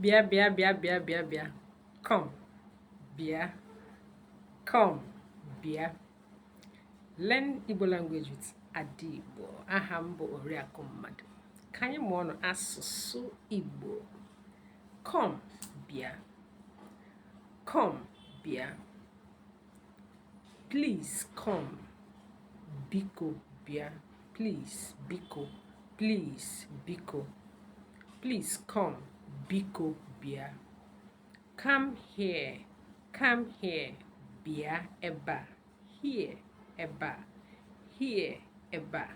Bia, bia, bia, bia, bia, bia. Come, bia. Come, bia. Learn Igbo language with Adibo. Ahambo Oriako Madu. Can you mono asusu Igbo? Come, bia. Come, bia. Please come. Biko, bia. Please, biko. Please, biko. Please come. Biko, bia. Come here. Come here. Bia, eba. Here, eba. Here, eba.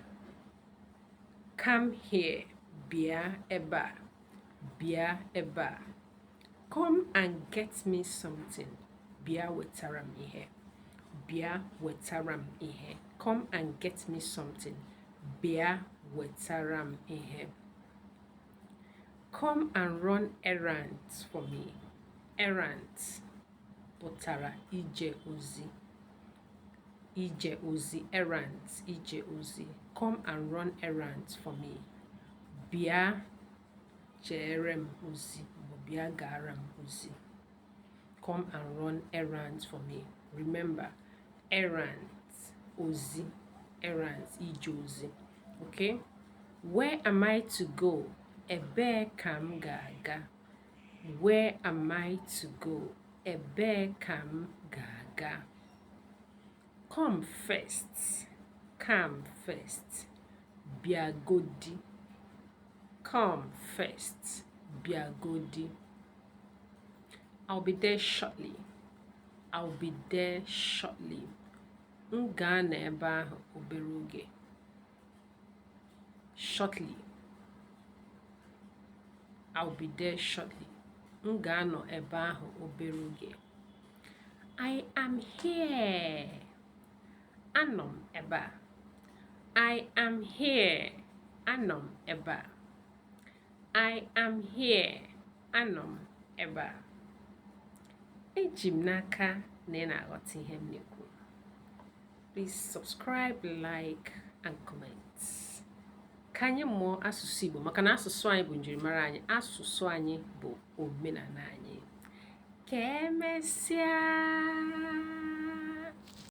Come here. Bia, eba. Bia, eba. Come and get me something. Bia wetaram ihe. Bia wetaram ihe. Come and get me something. Bia wetaram ihe. Come and run errands for me. Errands. Pụtara ije ozi. Ije ozi, errands, ije ozi. Come and run errands for me. Bia jerem ozi. Bia garam ozi. Come and run errands for me. Remember, errands, ozi, errands, ije ozi. Okay? Where am I to go? Ebe kam gaga. Where am I to go? Ebe kam gaga. Come first. Come first. Biagodi. Come first. Biagodi. I'll be there shortly. I'll be there shortly. Nga na ebe ahụ obere oge. Shortly. I'll be there shortly. Nga no ebe ahụ obere oge. I am here. Anom eba. I am here. Anom eba. I am here. Anom eba. Eji m n'aka na ị na-aghọta ihe m na-ekwu. Please subscribe, like, and comment. Ka anyị mụọ asụsụ Igbo maka na asụsụ anyị bụ njirimara anyị. Asụsụ anyị bụ omenala anyị. Ka emesịa.